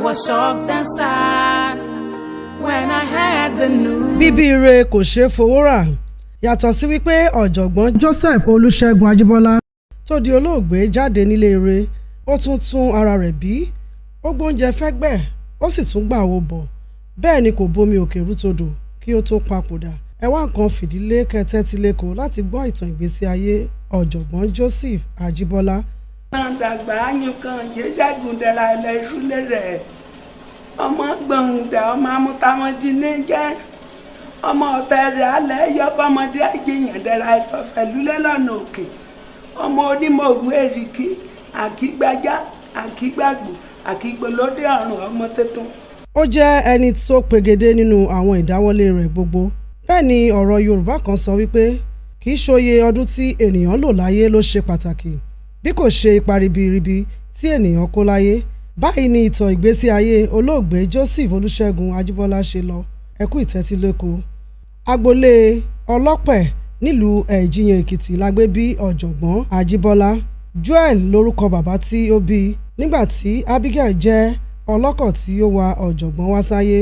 was shocked and sad when I heard the news. Bíbí ire kò ṣeé fowó rà yàtọ̀ sí wípé ọ̀jọ̀gbọ́n Joseph Olusegun Ajibola tó di olóògbé jáde nílé ire ó tún ara rẹ̀ bí ó gbóúnjẹ fẹ́gbẹ́ ó sì tún gbà wo bọ̀ bẹ́ẹ̀ ni kò bomi òkè rútodò kí ó tó papòdà ẹ wá nǹkan fìdílé kẹtẹ́tílẹ́kọ̀ọ́ láti gbọ́ ìtàn ìgbésí ayé ọ̀jọ̀gbọ́n Joseph Ajibola. Dàgbà ayùnkan jésàgùn dẹ̀ra ilẹ̀ ìṣúlẹ̀ rẹ̀ ọmọ gbọ̀ǹdà ọmọ amútamọ́dí ní jẹ́ ọmọ ọ̀tẹ̀ rẹ̀ alẹ́ yọkọ́mọdé àjẹyàn dẹ̀ra ìfọ̀fẹ̀lúlẹ̀ lọ́nà òkè ọmọ onímọ̀ògùn èrìkì àkígbájá àkígbàgbò àkígbòlódé ọ̀run ọmọ tuntun. Ó jẹ́ ẹni tó pegedé nínú àwọn ìdáwọ́lé rẹ̀ gbogbo bẹ́ẹ̀ ni ọ̀rọ̀ Yorùbá kan sọ wípé kì í ṣoye ọdún tí ènìyàn lò láyé ló ṣe pàtàkì bí kò ṣe ipa ribiribi tí ènìyàn kó láyé. Báyìí ni ìtàn ìgbésí ayé olóògbé Joseph Olusegun Ajibola ṣe lọ ẹ kú ìtẹ́tílẹ́kọ̀ọ́. Agboolé ọlọ́pẹ̀ nílùú Ẹ̀jìyàn Èkìtì la gbé bí ọ̀jọ̀gbọ́n Ajibola. Joel lórúkọ bàbá tí ó bí nígbà tí Abigail jẹ́ ọlọ́kọ̀ tí ó wa ọ̀jọ̀gbọ́n wá sáyé.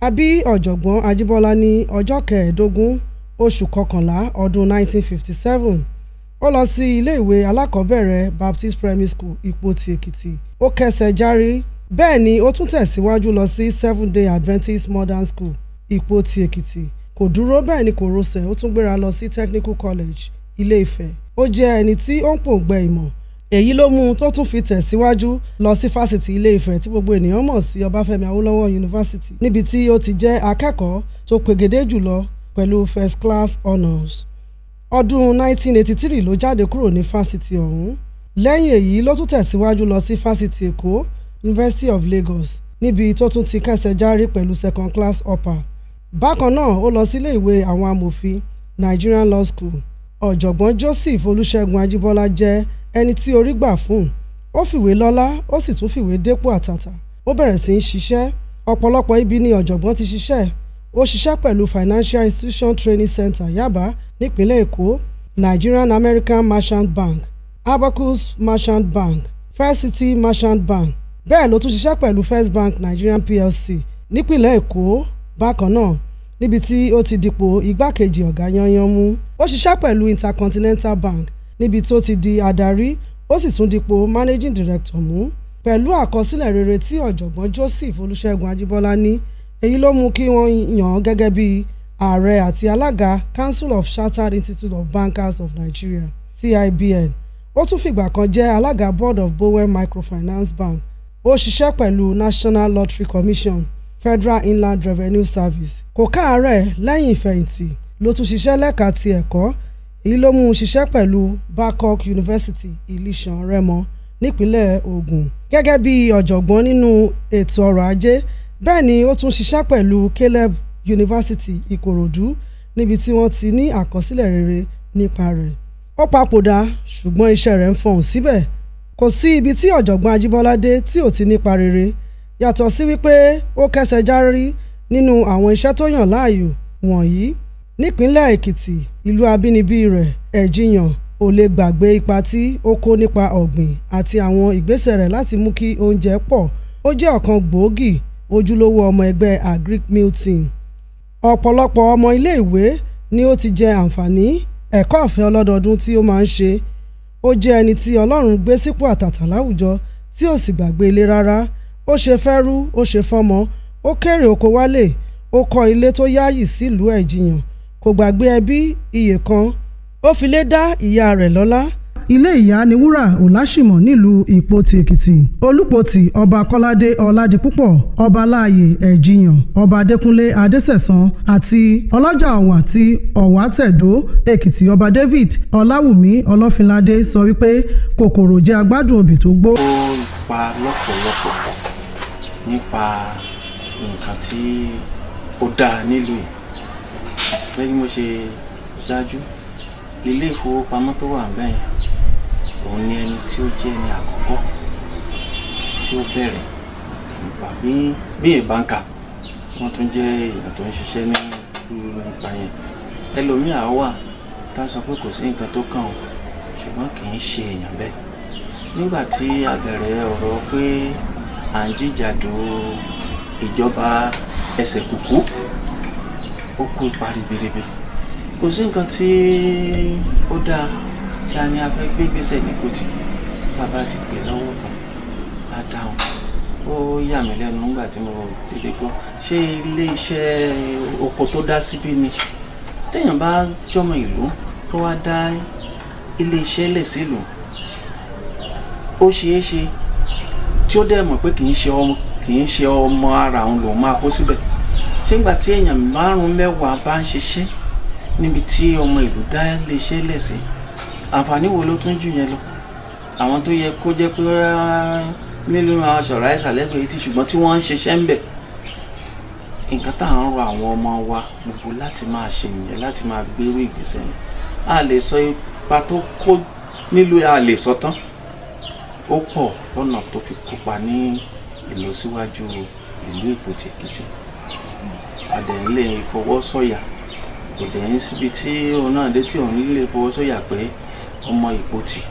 A bí ọ̀jọ̀gbọ́n Ajibola ní ọjọ́ 15 oṣù kọkànlá ọdún 1957. Ó lọ sí ilé ìwé alákọ̀ọ́bẹ̀rẹ̀ Baptist Primary School Ìpotì Èkìtì. Ó kẹsẹ̀ járí bẹ́ẹ̀ ni ó tún tẹ̀síwájú lọ sí Seventh Day Adventist Modern School Ìpotì Èkìtì. Kò dúró bẹ́ẹ̀ ni kò rọsẹ̀ ó tún gbéra lọ sí Technical College Ilé Ifẹ̀. Ó jẹ́ ẹni tí ó ń pòǹgbẹ ìmọ̀ èyí ló mú un tó tún fi tẹ̀síwájú lọ sí fásitì Ilé Ifẹ̀ tí gbogbo ènìyàn mọ̀ sí Ọbáfẹ́mi Awólọ́wọ̀ University níbi tí ó ti jẹ́ akẹ́kọ̀ọ́ tó pegedé jùlọ pẹ̀lú first class honours. Ọdún 1983 ló jáde kúrò ní fásitì ọ̀hún. Lẹ́yìn èyí ló tún tẹ̀síwájú lọ sí fásitì Èkó University of Lagos níbi tó tún ti kẹ́sẹ̀ járí pẹ̀lú second class upper. Bákan náà ó lọ sílé ìwé àwọn amòfin Nigerian Law School. Ọ̀jọ̀gbọ́n Joseph Olusegun Ajibola jẹ́ ẹni tí orí gbà fún. Ó fìwé lọ́lá ó sì tún fìwé dépò àtàtà. Ó bẹ̀rẹ̀ sí í ṣiṣẹ́. Ọ̀pọ̀lọpọ̀ ibi ni ọ̀jọ̀gbọ́n ti ṣiṣẹ́. Ó ṣiṣẹ́ pẹ̀lú Financial Institution Training Center Yaba nípínlẹ̀ Èkó, Nigerian American Merchant Bank, Abacus Merchant Bank, First City Merchant Bank. Bẹ́ẹ̀ ló tún ṣiṣẹ́ pẹ̀lú First Bank Nigerian PLC nípínlẹ̀ Èkó bákan náà níbi tí ó ti dipò igbákejì ọ̀gá yanyan mú. Ó ṣiṣẹ́ pẹ̀lú Intercontinental Bank níbi tó ti di adarí ó sì tún dipò Managing Director mú. Pẹ̀lú àkọsílẹ̀ rere tí ọ̀jọ̀gbọ́n Joseph Olusegun Ajibola ní èyí ló mú kí wọ́n yàn án gẹ́gẹ́ bí ààrẹ àti alága Council of Chartered Institute of Bankers of Nigeria (CIBN). Ó tún fìgbà kan jẹ́ alága Board of Bowen Microfinance Bank. Ó ṣiṣẹ́ pẹ̀lú National Lottery Commission, Federal Inland Revenue Service. Kò káàárẹ̀ lẹ́yìn ìfẹ̀yìntì ló tún ṣiṣẹ́ lẹ́ka ti ẹ̀kọ́. Èyí ló mú un ṣiṣẹ́ pẹ̀lú Babcock University Ìlíṣàn Rẹ́mọ nípínlẹ̀ Ògùn gẹ́gẹ́ bí ọ̀jọ̀gbọ́n nínú ètò ọrọ̀ ajé. Bẹ́ẹ̀ ni ó tún ṣiṣẹ́ pẹ̀lú Caleb University Ìkòròdú níbi tí wọ́n ti ní àkọsílẹ̀ rere nípa rẹ̀. Ó papòdà ṣùgbọ́n iṣẹ́ rẹ̀ ń fọhùn síbẹ̀. Kò sí ibi tí ọ̀jọ̀gbọ́n Ajibola dé tí ò ti nípa rere yàtọ̀ sí wípé ó kẹsẹ̀ járí nínú àwọn iṣẹ́ tó yàn láàyò wọ̀nyí. Nípínlẹ̀ Èkìtì ìlú abínibí rẹ̀ Ẹ̀jìyàn ò lè gbàgbé ipa tí ó kó nípa ọ̀gbìn àti àwọn ìgbésẹ̀ rẹ̀ láti mú kí oúnjẹ pọ̀. Ó jẹ́ ọ̀kan gbòógì ojúlówó ọmọ ẹgbẹ́ Agric Mill Team. Ọ̀pọ̀lọpọ̀ ọmọ ilé ìwé ni ó ti jẹ àǹfààní ẹ̀kọ́ ọ̀fẹ́ ọlọ́dọọdún tí ó máa ń ṣe. Ó jẹ́ ẹni tí Ọlọ́run gbé sípò àtàtà láwùjọ tí ò sì gbàgbé ilé rárá. Ó ṣe fẹ́rú ó ṣe fọ́mọ ó kéré oko wálé ó kọ́ ilé tó yáàyì sílùú Ẹ̀jìyàn. Kò gbàgbé ẹbí iyè kan ó fi lé dá ìyá rẹ̀ lọ́lá. Ilé ìyá ni wúrà Ọ̀làṣìmọ̀ nílùú Ìpotì Èkìtì. Olúpotì ọba Kọ́ládé Ọládipúpọ̀ ọba láàyè Ẹ̀jìyàn ọba Adékúnlé Adésẹ̀sán àti ọlọ́jà ọ̀wà ti Ọ̀wátẹ̀dó Èkìtì ọba David Ọláwùmí Ọlọ́finládé sọ wípé kòkòrò jẹ́ agbádùn obì tó gbó. Ó pa lọ́pọ̀lọpọ̀ nípa nǹkan tí ó dáa nílùú yìí. Bí mo ṣe ṣáájú ilé ìfowópamọ́ tó wà bẹ́ẹ̀ òun ni ẹni tí ó jẹ́ ẹni àkọ́kọ́ tí ó bẹ̀rẹ̀ nípa bí ìbáǹkà wọ́n tún jẹ́ èèyàn tó ń ṣiṣẹ́ ní nípa yẹn. Ẹlòmíà wà tá a sọ pé kò sí nǹkan tó kàn ó ṣùgbọ́n kì í ṣe èèyàn bẹ́ẹ̀. Nígbà tí a bẹ̀rẹ̀ ọ̀rọ̀ pé à à ń jíjàdù ìjọba ẹsẹ̀ kùkú ó kó ipa ribiribi. Kò sí nǹkan tí ó dáa tí a ní a fẹ́ gbé gbèsè ní Kòtì bàbá ti pè lọ́wọ́ kan á dáhùn. Ó yà mí lẹ́nu nígbà tí mo dédé gbọ́ ṣé ilé iṣẹ́ oko tó dá síbí ni téèyàn bá jọmọ ìlú tó wá dá ilé iṣẹ́ lẹ̀ sílùú ó ṣeé ṣe tí ó dẹ̀ mọ̀ pé kì í ṣe ọmọ ara òun lòun máa kó síbẹ̀. Ṣé nígbà tí èèyàn 5-10 bá ń ṣiṣẹ́ níbi tí ọmọ ìlú dá ilé iṣẹ́ lẹ̀ sí, àǹfààní wo ló tún jù yẹn lọ? Àwọn tó yẹ kó jẹ́ pé nílùú àwọn ṣọ̀rá ìsàlẹ̀gbẹ̀ẹ́ tí ṣùgbọ́n tí wọ́n ń ṣiṣẹ́ ń bẹ̀. Nǹkan tá à ń rọ àwọn ọmọ wa gbogbo láti máa ṣe nìyẹn, láti máa gbérú ìgbésẹ̀ yẹn. A lè sọ ipa tó kó nílùú, a lè sọ tán. Ó pọ̀ lọ́nà tó fi kópa ní ìlọsíwájú ìlú Èkìtì. Àdẹ̀ lè fọwọ́ sọ̀yà, kò dẹ̀ ń síbi tí òun náà dé tí òun lè fọwọ́ sọ̀yà pé ọmọ Ìpotì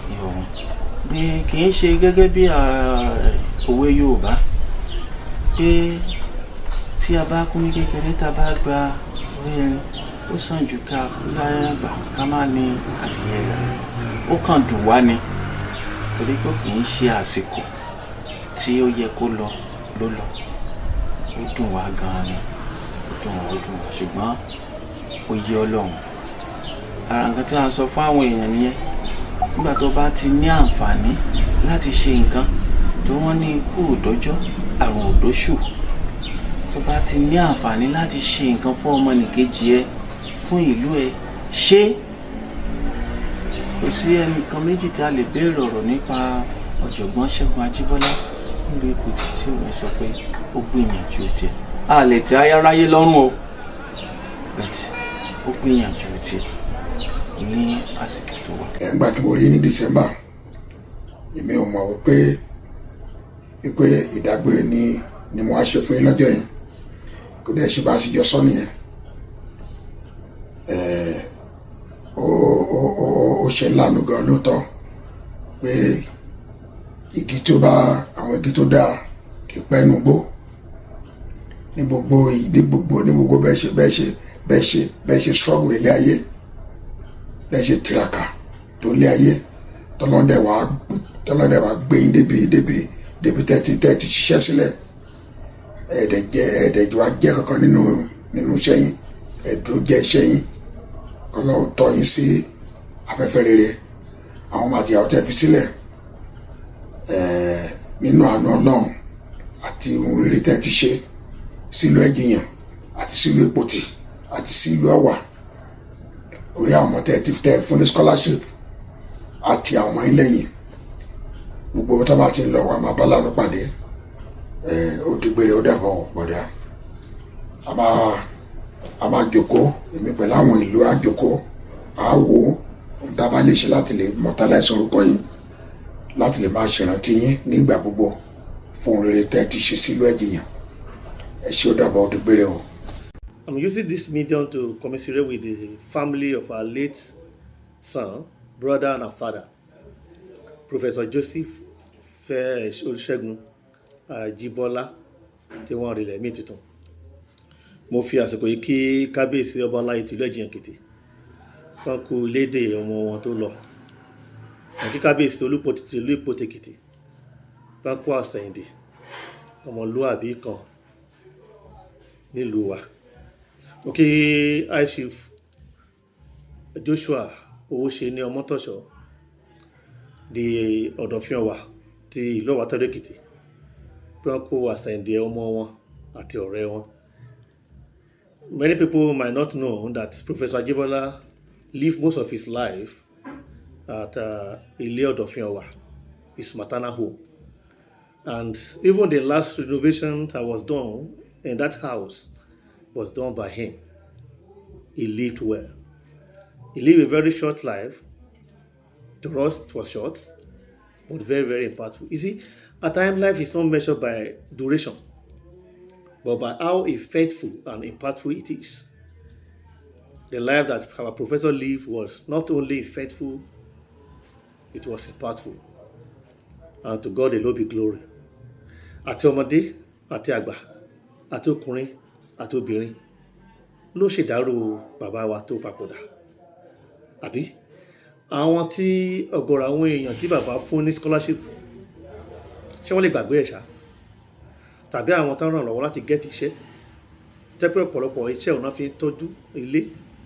ni òun. Bí kì í ṣe gẹ́gẹ́ bí òwe Yorùbá pé tí a bá kú ní kékeré tá a bá gba orí ẹrin ó sàn jù ká kú láyàgbà ká má ní adìyẹ rẹ̀. Ó kàn dùn wá ni torí pé kì í ṣe àsìkò tí ó yẹ kó lọ ló lọ. Ó dùn wá gan-an ni, ó dùn wá ṣùgbọ́n ó yẹ Ọlọ́run. Ara nǹkan tí a sọ fún àwọn èèyàn nìyẹn. Nígbà tó bá ti ní àǹfààní láti ṣe nǹkan tó wọ́n ní ikú òdọ́jọ́ àrùn òdóṣù, tó bá ti ní àǹfààní láti ṣe nǹkan fún ọmọnìkejì ẹ, fún ìlú ẹ, ṣé kò sí ẹnìkan méjì tí a lè béèrè ọ̀rọ̀ nípa ọ̀jọ̀gbọ́n Ṣẹ́gun Ajíbọ́lá nílùú Èkìtì tí òun sọ pé ó gbìyànjú tiẹ̀. A lè tẹ́ ayáráyé lọ́rùn o, bẹ́ẹ̀ ó gbìyànjú tiẹ̀ ní àsìkò tó wà. Ẹ̀ǹgbà tí mo rí ní December, èmi ò mọ̀ wípé ìdágbére ni mo á ṣe fún yín lọ́jọ́ yẹn. Kò dẹ̀ ṣe bá a sì jọ sọ nìyẹn. Ó ṣe ńlánu gan lóòótọ́ pé àwọn igi tó dáa kì í pẹ́ nu gbó. Ní gbogbo bẹ́ẹ̀ ṣe struggle ilé ayé, bẹ́ẹ̀ ṣe tiraka tó lé ayé, tọ́lọ́dẹ̀ wàá gbé yín débi tẹ́tí ṣiṣẹ́ sílẹ̀. Ẹ̀ẹ́dẹ̀jọ́ wa jẹ́ kankan nínú iṣẹ́ yín, ẹ̀dúró jẹ́ iṣẹ́ yín. Ọlọ́run tọ́ yín sí afẹ́fẹ́ rere. Àwọn ọmọ àtìyàwó tẹ́ fi sílẹ̀ nínú àánú Ọlọ́run àti ohun rere tẹ́ ti ṣe sílùú Ẹ̀jìyàn àti sílùú Èpòtì àti sílùú Ọ̀wà. Orí àwọn ọmọ tẹ́ ti tẹ́ fún ní scholarship àti àwọn ọmọ ilé yìí. Gbogbo tó bá ti ń lọ wà máa bá lánàá pàdé. Ó dìgbére ó dàbọ̀ bọ̀dá. A máa jókòó, èmi pẹ̀lú àwọn ìlú àjòkó àwò tá a bá lè ṣe láti lè mọ̀tálẹ́sì orúkọ yín, láti lè máa ṣèrántí yín nígbà gbogbo fún rere tẹ́ ti ṣe sílùú Ẹ̀jìyàn. Ẹ ṣé ó dàbọ̀ ó dìgbére o. I'm using this medium to commiserate with the family of our late son, brother and our father, Professor Joseph Olusegun Ajibola, tí wọ́n rí lẹ́mí tuntun. Mo fi àsìkò yìí kí kábíyèsí ọba ọláyé tìlú Ẹ̀jìyàn Èkìtì wọ́n kú lédè ọmọ wọn tó lọ. Àkí kábíyèsí Olúpotì tìlú Ìpotì Èkìtì wọ́n kú àsẹ̀yìndè ọmọlúwàbí kan nílùú wa. Mo kí High Chief Joshua Owóṣeni Ọmọ́tọ̀ṣọ́ di Ọ̀dọ̀fin Ọ̀wà ti ìlú Ọ̀wà tẹ́lẹ̀ Èkìtì wọ́n kú àsẹ̀yìndè ọmọ wọn àti ọ̀rẹ́ wọn. Many people might not know that Professor Ajibola lived most of his life at Ile Odofin Owa, his maternal home. And even the last renovation that was done in that house was done by him. He lived well. He lived a very short life. To us, it was short, but very, very impactful. You see, at times life is not measured by duration, but by how effectful and impactful it is. The life that our professor lived was not only effectful, it was impactful. And to God alone be glory. àti ọmọdé àti àgbà àti ọkùnrin àti obìnrin ló ṣèdárò bàbá wa tó papòdà. Àbí àwọn tí ọ̀gọ̀rọ̀ àwọn èèyàn tí bàbá fún ní scholarship ṣé wọ́n lè gbàgbé ẹ̀ ṣá? Tàbí àwọn tó ń ràn lọ́wọ́ láti gẹ́ẹ̀tì iṣẹ́ jẹ́ pé ọ̀pọ̀lọpọ̀ iṣẹ́ ọ̀nà fi ń tọ́jú ilé,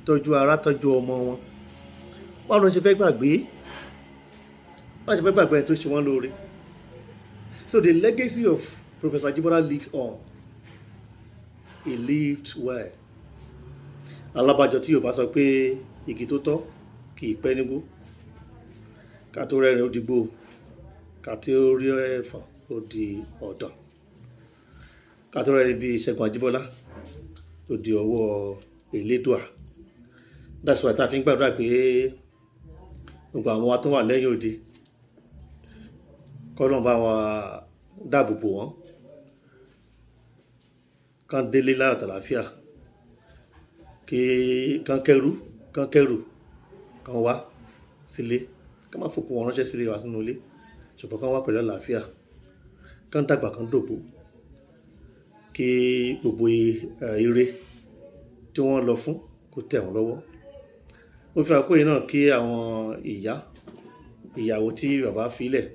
tọ́jú ara, tọ́jú ọmọ wọn. Báwo ló ṣe fẹ́ gbàgbé? Báwo ṣe fẹ́ gbàgbé ẹ̀ tó ṣe wọ́n lóore? So the legacy of Professor Ajibola lives on. He lived well. Alábàjọ tí Yorùbá sọ pé igi tó tọ́ kì í pẹ́ nígbó. Ká tó rẹ́rìn ó digbó, ká tó rí ẹ̀fọn ó di ọ̀dàn. Ká tó rẹ́rìn bí Ṣẹ́gun Ajíbọ́lá ó di ọwọ́ Elédùà. That's why tá fi ń gbàdúrà pé gbogbo àwọn wa tó wà lẹ́yìn odi k'Ọlọ́run bá wa dáàbò bò wọ́n, kán délé láyọ̀ àtàlàáfíà, kán kẹ́rù kán wá sílé, kán má fòkú wọn ránṣẹ́ sílé wa sínú ilé, ṣùgbọ́n kán wá pẹ̀lú àlàáfíà, kán dàgbà kán dògbó, kí gbogbo ire tí wọ́n lọ fún kó tẹ̀ wọ́n lọ́wọ́. Ó fi àkóyè náà kí àwọn ìyàwó tí bàbá filẹ̀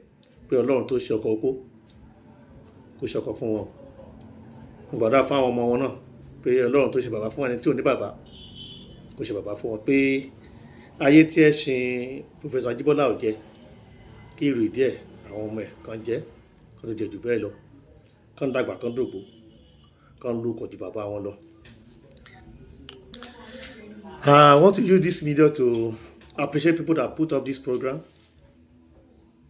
pé Ọlọ́run tó ṣe ọkọ opó kó ṣe ọkọ fún wọn. Mo gbàdúrà fún àwọn ọmọ wọn náà pé Ọlọ́run tó ṣe bàbá fún ẹni tí ò ní bàbá kó ṣe bàbá fún wọn, pé ayé tí ẹ ṣin Professor Ajibola ò jẹ kí ìrì díẹ̀ àwọn ọmọ ẹ̀ kan jẹ́ kan tó jẹ jù bẹ́ẹ̀ lọ, kan dàgbà kan dògbó, kan lórúkọ ju bàbá wọn lọ. I want to use this media to appreciate people that put up this program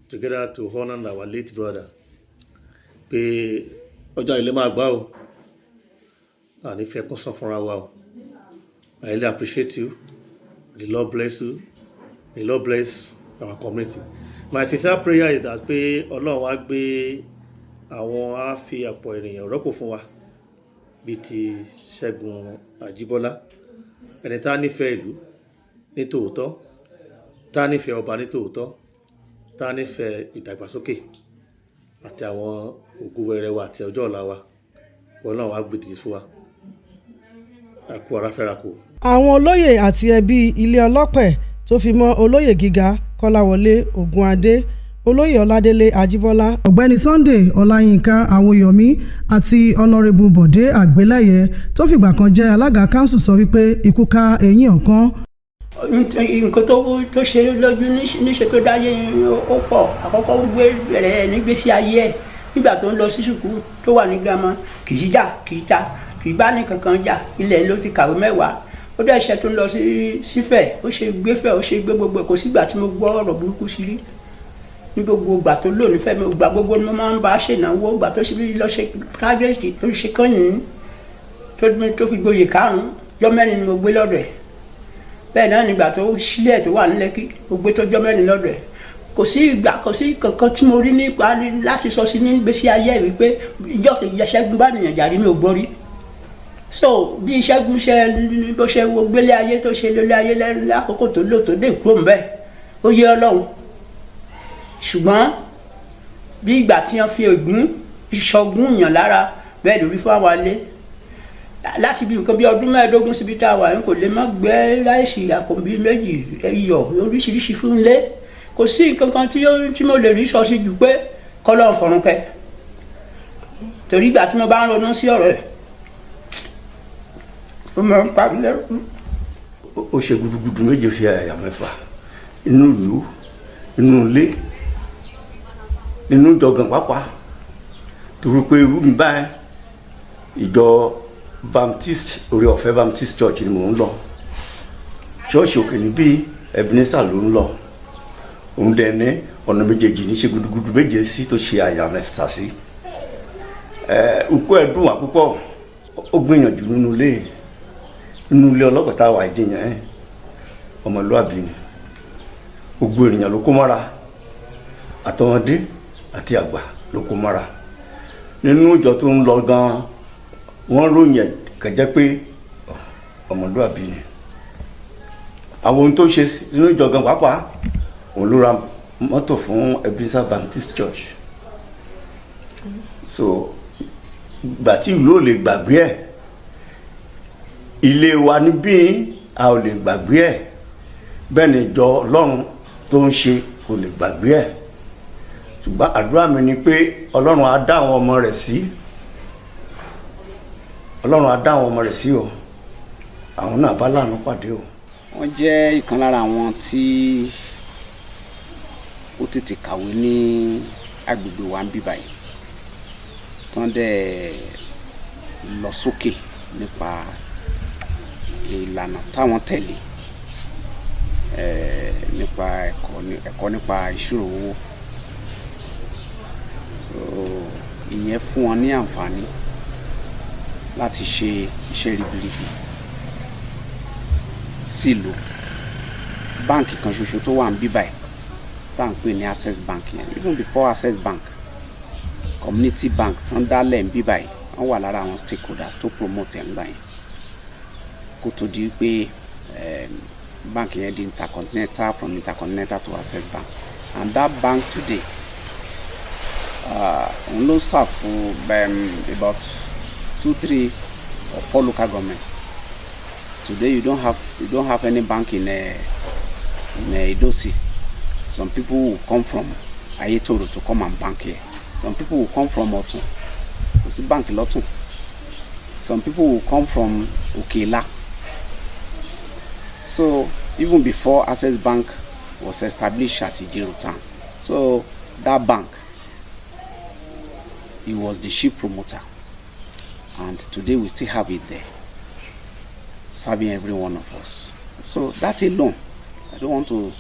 together to honor our late brother. Pé ọjọ́ ilé máa gbá o, àní fẹ́ kún sán fúnra wa o. I really appreciate you. The Lord bless you. The Lord bless our community. My sincere prayer is that pé Ọlọ́run wá gbé àwọn á fi àpọ̀ ènìyàn rọ́pò fún wa bíi ti Ṣẹ́gun Ajíbọ́lá, ẹni tá nífẹ̀ẹ́ ìlú ní tòótọ́, tá nífẹ̀ẹ́ ọba ní tòótọ́, tá nífẹ̀ẹ́ ìdàgbàsókè àti àwọn ògo wẹrẹ wa àti ọjọ́ ọ̀la wa. Ọlọ́run wá gbé dìde fún wa. Àkú ara fẹ́ra kù. Àwọn olóyè àti ẹbí ilé ọlọ́pẹ̀ tó fi mọ́ olóyè gíga Kọ́láwọlé Ògúnadé, olóyè Ọládélé Ajíbọ́lá, ọ̀gbẹ́ni Sunday Ọláyínká Àwòyọ̀mí àti ọ̀nàrẹ́bù Bọ̀dé Àgbélẹ̀yẹ tó fìgbà kan jẹ́ alága kánsù sọ wípé ikú ká eyín ọ̀kan. Nǹkan tó ṣe lójú níṣe tó dáyé ó pọ̀. Àkọ́kọ́ gbé bẹ̀rẹ̀ nígbésí ayé ẹ̀ nígbà tó ń lọ sí sùkú tó wà ní girama, kì í jà, kì í ta, kì í bá ní kankan jà, ilẹ̀ ló ti kàwé mẹ́wàá. Ó dẹ̀ ṣe tó ń lọ sífẹ̀, ó ṣe gbéfẹ̀, ó ṣe gbé gbogbo ẹ̀, kò sígbà tí mo gbọ́ ọ̀rọ̀ burúkú sí rí. Ní gbogbo ìgbà tó lò nífẹ̀ẹ́ mi, ìgbà gbogbo ni mo máa ń bá a ṣènáwó, ìgbà tó ṣe lọ ṣe kágẹ́sì tó ṣe kọ́yìn tó fi gboyè karùn-ún, jọ́ mẹ́rin ni mo gbé lọ́dọ̀ ẹ̀. Bẹ́ẹ̀ náà nígbà tó sílẹ̀ tó wà ní Lẹ́kì, mo gbé tó jọ́ mẹ́rin lọ́dọ̀ ẹ̀. Kò sí kankan tí mo rí nípa láti sọ sí ní gbèsè ayé mi pé ìjọ kejì Ṣẹ́gun bá nìyàn jàrí mi ò gbórí. So bí Ṣẹ́gun ṣe bó ṣe wo gbélé ayé tó ṣe lólé ayé lákòókò tó lò tó dé kúrò ńbẹ̀, ó yé Ọlọ́run. Ṣùgbọ́n bí ìgbà tí wọ́n fi ògún ìṣọ̀gùn yàn lára bẹ́ẹ̀ lórí fún àwọn alẹ́ láti bí nǹkan bí ọdún mẹ́ẹ̀ẹ́dógún síbi tá a wà, kò lè má gbé láìsí àpò bíi méjì iyọ̀ oríṣiríṣi fún ilé. Kò sí nǹkan kan tí mo lè rí sọ sí ju pé k'Ọlọ́run fọ̀run kẹ́. Torí ìgbà tí mo bá ń ronú sí ọ̀rọ̀ ẹ̀ ó máa ń pa mí lẹ́kún. Ó ṣe gudugudu méje fi àyà mẹ́fà, inú ìlú, inú ilé, inú ìjọgàn pápá. Torí pé irú mi báyìí ìjọ Baptist Oore Ọ̀fẹ́ Baptist Church ni mò ń lọ. Ṣọ́ọ̀ṣì òkè níbí Ebenezer ló ń lọ. Òun dẹ̀ ní ọ̀nà méjèèjì ní ṣe gudugudu méje sí tó ṣe àyà mẹ́fà sí. Òkú ẹ̀ dùn wá púpọ̀. Ó gbìyànjú nínú ilé ọlọ́pàá tá a wà ìjìyàn ẹ̀ ọmọlúwàbí ni. Gbogbo ènìyàn ló kó mọ́ra, àtọmọdé àti àgbà ló kó mọ́ra. Nínú ìjọ tó ń lọ gan-an wọ́n ròyìn ẹ̀ kẹjẹ́ pé ọmọlúwàbí ni. Àwọn ohun tó ṣe nínú ìjọ gan pàápàá, òun ló ra mọ́tò fún Ebenezer Baptist Church. so ìgbà tí ìlú ò lè gbàgbé ẹ̀, ilé wa níbí a ò lè gbàgbé ẹ̀, bẹ́ẹ̀ ni ìjọ Ọlọ́run tó ń ṣe kò lè gbàgbé ẹ̀. Ṣùgbọ́n àdúrà mi ni pé Ọlọ́run á dá àwọn ọmọ rẹ̀ sí, Ọlọ́run á dá àwọn ọmọ rẹ̀ sí o, àwọn náà bá láàánú pàdé o. Wọ́n jẹ́ ìkan lára àwọn tí ó tètè kàwé ní agbègbè wa ń bí báyìí, tán dẹ̀ lọ sókè nípa ìlànà táwọn tẹ̀lé nípa ẹ̀kọ́ nípa ìṣirò owó. Ìyẹn fún wọn ní àǹfààní láti ṣe iṣẹ́ ribiribi sílùú. Báǹkì kan ṣoṣo tó wà ń bí báyìí tá à ń pè ní Access Bank yẹn, even before Access Bank, Community Bank tán dálẹ̀ ń bí báyìí, wọ́n wà lára àwọn stakeholders tó promote ẹ̀ ń gbà yẹn kó tó di pé báǹkì yẹn di intercontinental, from intercontinental to Access Bank. And that bank today òun ló serve for about 2, 3 or 4 local governments. Today you don't have any bank in Idosi. Some people will come from Ayetoro to come and bank here. Some people will come from Otun. Kò sí bank lọ́tún. Some people will come from Okela. So even before Access Bank was established at Ijeru Town, so that bank, he was the chief promoter, and today we still have it there, serving every one of us. So that alone, I don't want to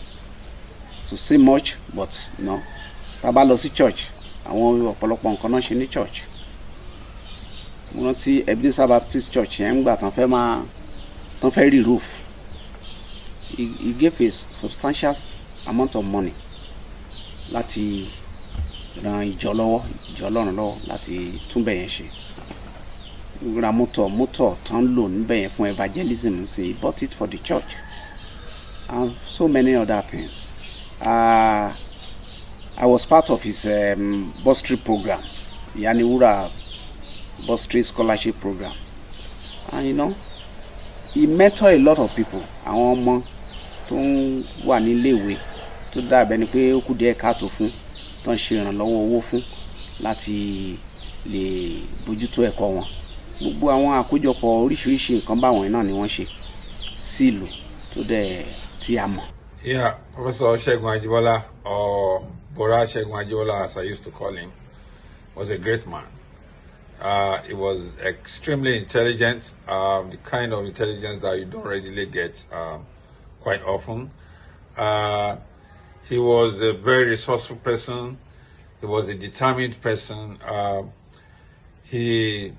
say much, but you know, tá bá lọ sí church, àwọn ọ̀pọ̀lọpọ̀ nǹkan náà ṣe ní church. Mo rántí Ebenezer Baptist Church yẹn ńgbà tán fẹ́ re-roof. He gave a substantial amount of money láti ran ìjọ Ọlọ́run lọ́wọ́ láti tún bẹ̀ yẹn ṣe. Ra mọ́tò tán lò níbẹ̀ yẹn fún evangelism, he bought it for the church and so many other things. I was part of his bursary program, Yaniwura bursary scholarship program, and you know, he mentored a lot of people. Àwọn ọmọ tó ń wà níléèwé tó dàbẹ̀ ni pé ó kù díẹ̀ káàtó fún, tó ń ṣe ìrànlọ́wọ́ owó fún láti lè bójútó ẹ̀kọ́ wọn. Gbogbo àwọn àkójọpọ̀ oríṣiríṣi nǹkan báwọn náà ni wọ́n ṣe sí ìlú tó dẹ̀ tí a mọ̀. Yeah, Professor Olusegun Ajibola, or Bora Segun Ajibola as I used to call him, was a great man. He was extremely intelligent, the kind of intelligence that you don't readily get quite often. He was a very resourceful person. He was a determined person. He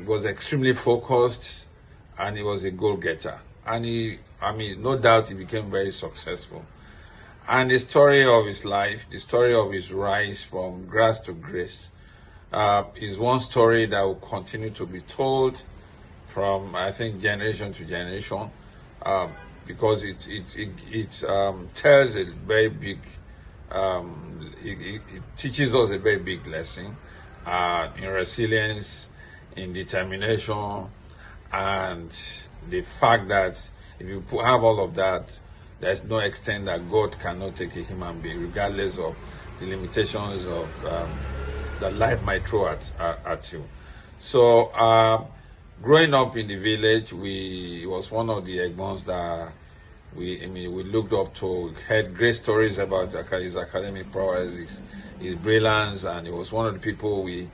was extremely focused, and he was a goal-getter. And no doubt he became very successful. And the story of his life, the story of his rise from grass to grace, is one story that will continue to be told from, I think, generation to generation, because it tells a very big, it teaches us a very big lesson in resilience, in determination, and the fact that if you have all of that, there's no extent that God cannot take a human being, regardless of the limitations of that life might throw at you. So growing up in the village, he was one of the Egbons that we looked up to, heard great stories about his academic prowess, his brilliance, and he was one of the people we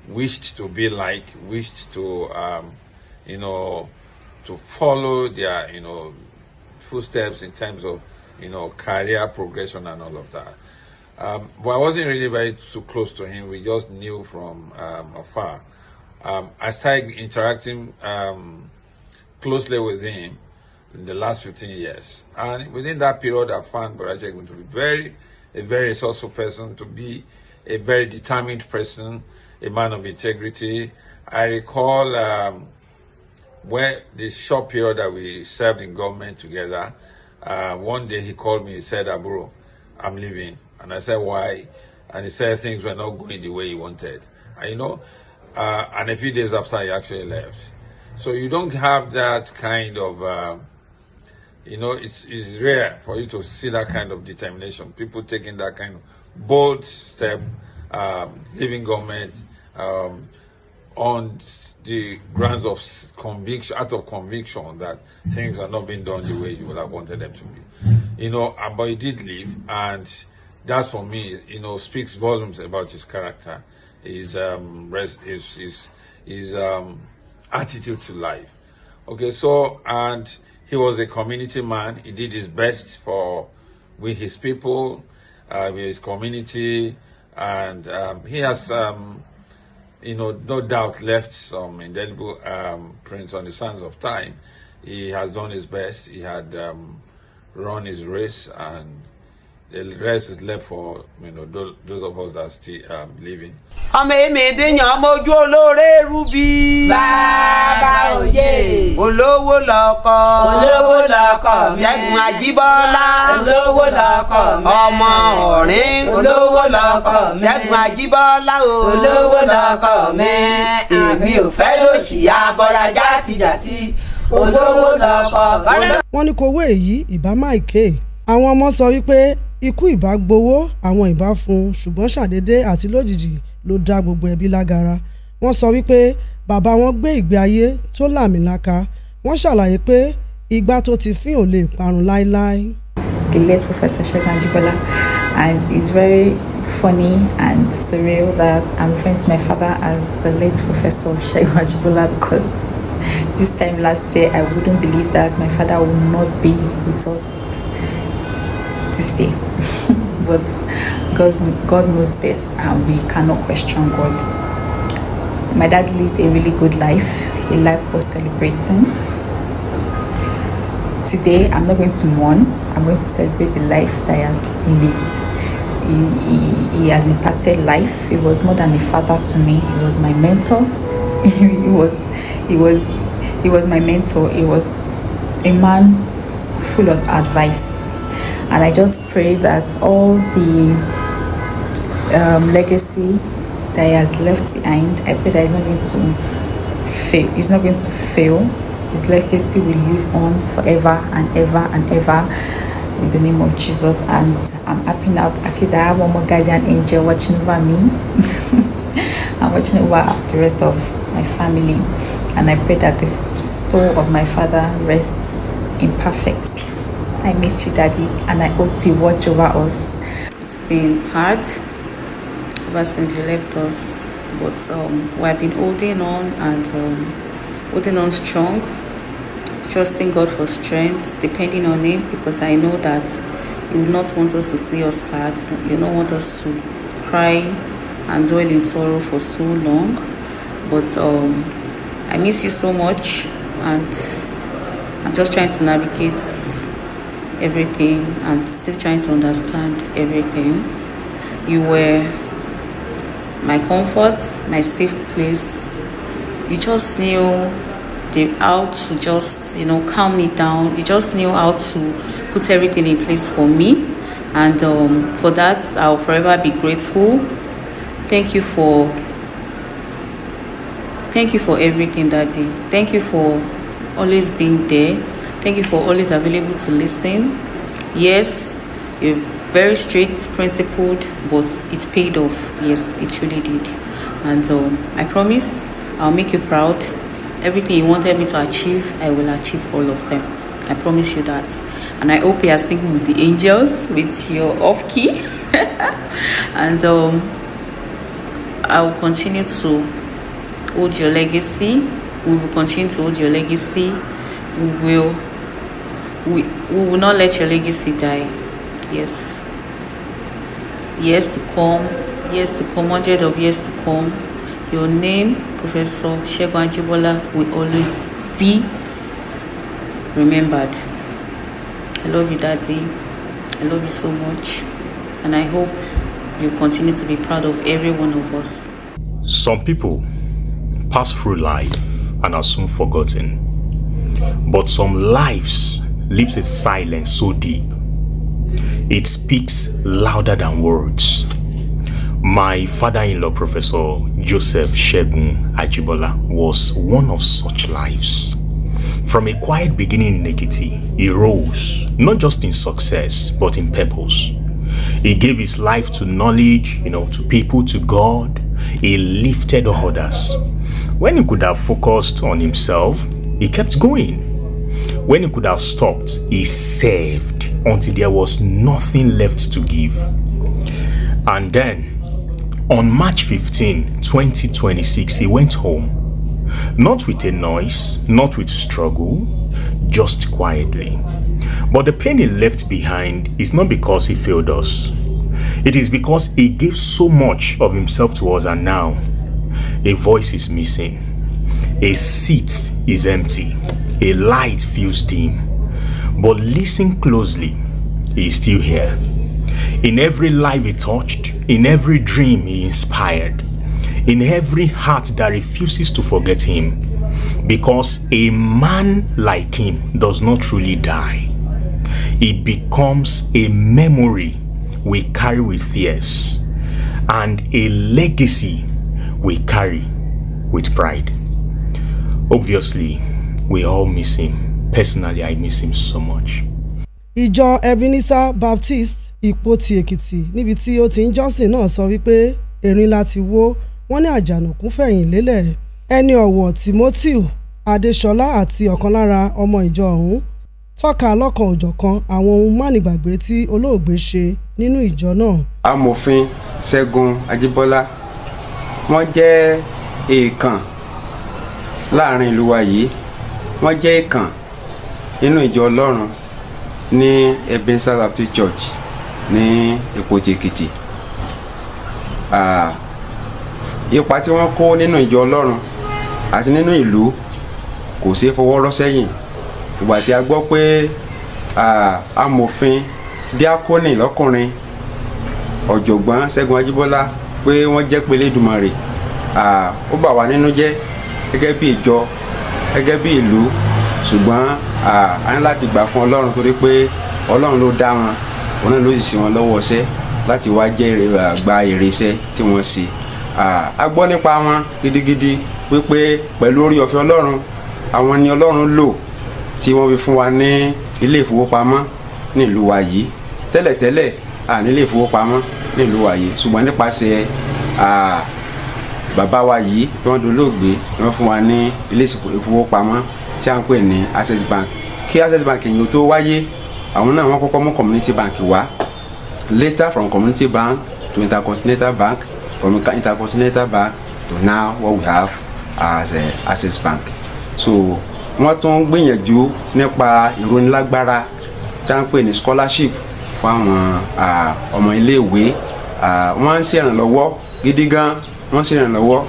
wished to be like, wished to to follow their footsteps in terms of career progression and all of that. But I wasn't really very too close to him. We just knew from afar. I started interacting closely with him in the last 15 years. And within that period, I found Brother Olusegun to be a very resourceful person, to be a very determined person, a man of integrity. I recall where the short period that we served in government together, one day he called me, he said, "Aburo, I'm leaving." And I said, "Why?" And he said things were not going the way he wanted. and a few days after he actually left. So you don't have that kind of, it's rare for you to see that kind of determination. People taking that kind of bold step, leaving government on the grounds of conviction, out of conviction that things are not being done the way you would have wanted them to be. But he did leave, and that for me, speaks volumes about his character, his attitude to life. Okay, so, and he was a community man. He did his best with his people, with his community, and he has, no doubt left some indelible prints on the sands of time. He has done his best. He had run his race, and the rest is left for those of us that are still living. ọmọ èmi díyàn ọmọ ojú olóore rúbí. bàbá òye. olówó lọkọ. olówó lọkọ mi. Ṣẹ́gun Ajíbọ́lá. olówó lọkọ mi. ọmọ ọ̀rìn. olówó lọkọ mi. Ṣẹ́gun Ajíbọ́lá o. olówó lọkọ mi. èmi ò fẹ́ lòṣì abọ́ra jásíjàsí. olówó lọkọ. wọ́n ní kówó èyí ìbá máìké. àwọn ọmọ sọ wípé ikú ìbá gbowó àwọn ìbá fún un ṣùgbọ́n ṣàdédé àti lójijì ló dá gbogbo ẹbí lágara. wọ́n sọ wípé bàbá wọn gbé ìgbé ayé tó làmìlaka. wọ́n ṣàlàyé pé igbá tó ti fín ò lè parun láéláé. The late Professor Olusegun Ajibola, and it's very funny and surreal that I'm referring to my father as the late Professor Olusegun Ajibola, because this time last year I wouldn't believe that my father would not be with us this year. But God knows best, and we cannot question God. My dad lived a really good life, a life worth celebrating. Today, I'm not going to mourn. I'm going to celebrate the life that he has lived. He has impacted life. He was more than a father to me. He was my mentor. He was my mentor. He was a man full of advice. And I just pray that all the legacy that he has left behind, I pray that he's not going to fail. He's not going to fail. His legacy will live on forever and ever and ever in the name of Jesus. And I'm happy now. At least I have one more guardian angel watching over me. I'm watching over the rest of my family. And I pray that the soul of my father rests in perfect peace. I miss you, Daddy, and I hope you watch over us. It's been hard ever since you left us, but we have been holding on and holding on strong, trusting God for strength, depending on Him, because I know that He would not want us to see us sad. He would not want us to cry and dwell in sorrow for so long. But I miss you so much, and I'm just trying to navigate everything and still trying to understand everything. You were my comfort, my safe place. You just knew how to just calm me down. You just knew how to put everything in place for me, and for that I'll forever be grateful. Thank you for everything, Daddy. Thank you for always being there. Thank you for always available to listen. Yes, you're very strict, principled, but it paid off. Yes, it truly did. And I promise I'll make you proud. Everything you wanted me to achieve, I will achieve all of them. I promise you that. And I hope you are singing with the angels, with your off key. And I will continue to hold your legacy. We will continue to hold your legacy. We will not let your legacy die. Yes. Years to come, 100 of years to come, your name, Professor Olusegun Ajibola, will always be remembered. I love you, Daddy. I love you so much. And I hope you continue to be proud of every one of us. Some people pass through life and are soon forgotten. But some lives leaves a silence so deep, it speaks louder than words. My father-in-law, Professor Joseph Shegun Ajibola, was one of such lives. From a quiet beginning in Ekiti, he rose, not just in success, but in purpose. He gave his life to knowledge, to people, to God. He lifted others. When he could have focused on himself, he kept going. When he could have stopped, he served until there was nothing left to give. And then, on March 15, 2026, he went home. Not with a noise, not with struggle, just quietly. But the pain he left behind is not because he failed us. It is because he gave so much of himself to us, and now a voice is missing. A seat is empty. A light feels dim. But listen closely, he is still here. In every life he touched, in every dream he inspired, in every heart that refuses to forget him. Because a man like him does not truly die. He becomes a memory we carry with tears, and a legacy we carry with pride. Obviously, we all miss him. Personally, I miss him so much. Ìjọ Ebenezer Baptist Ìpótì Èkìtì níbi tí ó ti ń jọ́sìn náà sọ wípé erin láti wó, wọ́n ní àjànàkú fẹ̀yìn lélẹ̀. Ẹni ọ̀wọ̀ Timothy Adéṣọlá àti ọ̀kan lára ọmọ ìjọ ọ̀hún tọ́ka lọ́kan òjọ̀kan àwọn ohun mánigbàgbé tí olóògbé ṣe nínú ìjọ náà. Amòfin Ṣẹ́gun Ajíbọ́lá, wọ́n jẹ́ èèkàn láàrin ìlú wa yìí. Wọ́n jẹ́ èèkàn nínú ìjọ Ọlọ́run ní Ebenezer Baptist Church ní Ìpótì Èkìtì. Ipa tí wọ́n kó nínú ìjọ Ọlọ́run àti nínú ìlú kò ṣeé fọwọ́ rọ́ sẹ́yìn. Ìgbà tí a gbọ́ pé amòfin díákónì lọ́kùnrin ọ̀jọ̀gbọ́n Ṣẹ́gun Ajíbọ́lá pé wọ́n jẹ́ pé Elédùmarè, ó bà wá nínú jẹ́ gẹ́gẹ́ bí ìjọ, gẹ́gẹ́ bí ìlú. Ṣùgbọ́n a ní láti gbà fún Ọlọ́run torí pé Ọlọ́run ló dá wọn, òun náà ló sì ṣe wọn lọ́wọ́ iṣẹ́ láti wá jẹ́ gba èrè iṣẹ́ tí wọ́n ṣe. A gbọ́ nípa wọn gidigidi wípé pẹ̀lú orí ọ̀fẹ́ Ọlọ́run, àwọn ni Ọlọ́run lò tí wọ́n fi fún wa ní ilé ìfowópamọ́ ní ìlú wa yìí. Tẹ́lẹ̀tẹ́lẹ̀ ní ilé ìfowópamọ́ ní ìlú wa yìí, ṣùgbọ́n nípasẹ̀ bàbá wa yìí tí wọ́n dolóògbé ni wọ́n fún wa ní ilé ìfowópamọ́ tí a ń pè ní Access Bank. Kí Access Bank yìí tó wáyé, àwọn náà wọ́n kọ́kọ́ mú Community Bank wá. Later from Community Bank to Intercontinental Bank, from Intercontinental Bank to now what we have as Access Bank. So wọ́n tún gbìyànjú nípa ìrónilágbára tí a ń pè ní scholarship fún àwọn ọmọ iléèwé. Wọ́n ń ṣèrànlọ́wọ́ gidi gan, wọ́n ń ṣèrànlọ́wọ́.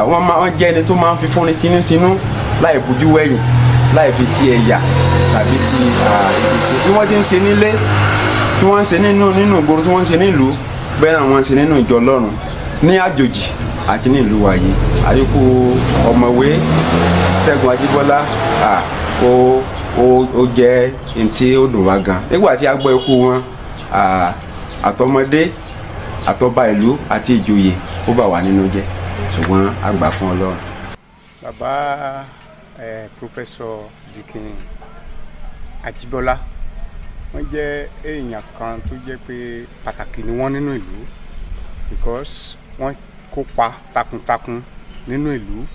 Wọ́n jẹ́ ẹni tó máa ń fi fúnni tinútinú láì bójú wẹ̀yìn, láì fi ti ẹ̀yà tàbí ti ìpèsè tí wọ́n ti ń ṣe nílé, tí wọ́n ń ṣe nínú ìgboro, tí wọ́n ń ṣe nílùú, bẹ́ẹ̀ náà wọ́n ń ṣe nínú ìjọ Ọlọ́run ní àjòjì àti ní ìlú wa yìí. Àdínkù ọ̀mọ̀wé Ṣẹ́gun Ajíbọ́lá ó jẹ́ ẹni tí ó dùn wá gan. Nígbà tí a gbọ́ ikú wọn, àtọmọdé àtọba ìlú àti ìjòyè ó bà wá nínú jẹ́, ṣùgbọ́n a gbà fún Ọlọ́run. Bàbá Professor Dikin Ajibola, wọ́n jẹ́ èèyàn kan tó jẹ́ pé pàtàkì ni wọ́n nínú ìlú, because wọ́n kópa takuntakun nínú ìlú.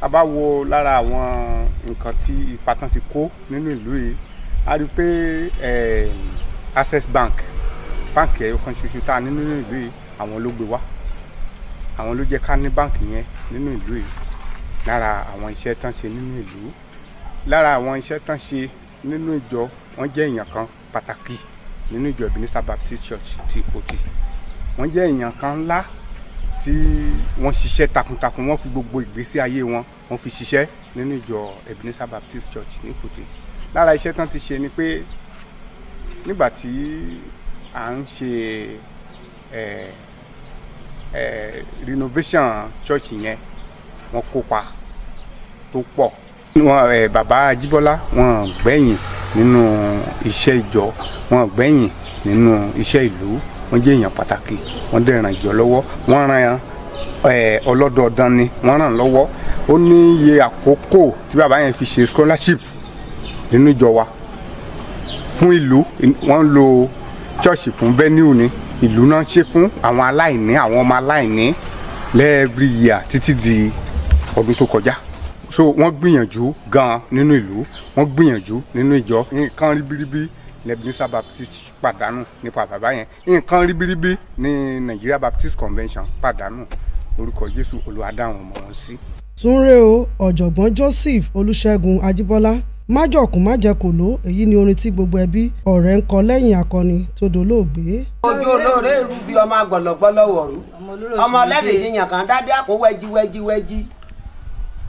A bá wo lára àwọn nǹkan tí ipa tán ti kó nínú ìlú yìí, a rí pé Access Bank, báǹkì ẹyọ kan ṣoṣo tá a ní nínú ìlú yìí, àwọn ló gbé wá, àwọn ló jẹ́ ká ní báǹkì yẹn nínú ìlú yìí. Lára àwọn iṣẹ́ tán ṣe nínú ìlú, lára àwọn iṣẹ́ tán ṣe nínú ìjọ, wọ́n jẹ́ èèyàn kan pàtàkì nínú ìjọ Ebenezer Baptist Church ti Ìpótì. Wọ́n jẹ́ èèyàn kan ńlá tí wọ́n ṣiṣẹ́ takuntakun, wọ́n fi gbogbo ìgbésí ayé wọn wọ́n fi ṣiṣẹ́ nínú ìjọ Ebenezer Baptist Church ní Ìpótì. Lára iṣẹ́ tán ti ṣe ni pé nígbà tí à ń ṣe renovation church yẹn, wọ́n kópa tó pọ̀. Bàbá Ajíbọ́lá wọ́n gbẹ̀yìn nínú iṣẹ́ ìjọ, wọ́n gbẹ̀yìn nínú iṣẹ́ ìlú, wọ́n jẹ́ èèyàn pàtàkì wọ́n dẹ̀ ràn ìjọ lọ́wọ́ wọ́n ran ọlọ́dọọdán ni wọ́n ràn lọ́wọ́ ó ní iye àkókò tí bàbá yẹn fi ṣe scholarship nínú ìjọ wa fún ìlú wọ́n lo church fún venue ni ìlú náà ṣe fún àwọn aláìní àwọn ọmọ aláìní every year títí di ọdún tó kọjá so wọ́n gbìyànjú gan nínú ìlú wọ́n gbìyànjú nínú ìjọ nǹkan ribiribi Ebenezer Baptist pàdánù nípa bàbá yẹn nǹkan ribiribi ní Nigeria Baptist Convention pàdánù orúkọ Jésù Olúwa dá àwọn ọmọ wọn sí. túnrẹ́ o ọ̀jọ̀gbọ́n Joseph Olusegun Ajibola májọ̀kún májẹ̀kòló èyí ni orin tí gbogbo ẹbí ọ̀rẹ́ ń kọ lẹ́yìn akọni tó dolóògbé. ojú olóore èrú bí ọmọ agbọ̀lọ̀gbọ̀lọ̀ wọ̀rú ọmọ ọlẹ́rìí yìnyín kan dádé àpò wẹ́jí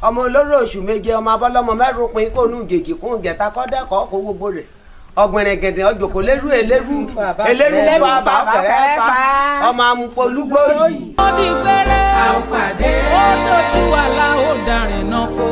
ọmọ olóró oṣù méje ọmọ abọ́lọ́mọ mẹ́rù pin kó nù gègé kún gẹ̀ta kọ́dẹ́kọ̀ọ́ kó gbogbo rẹ̀ ọ̀gbìnrin gẹ̀dẹ̀ ọjọ́kọ̀ lérú eléru bàbá fẹ́ẹ́ pa ọmọ amúpolúgbó yìí. ó di gbére àwọn pàdé ó dojú àlà ó darin náà kó.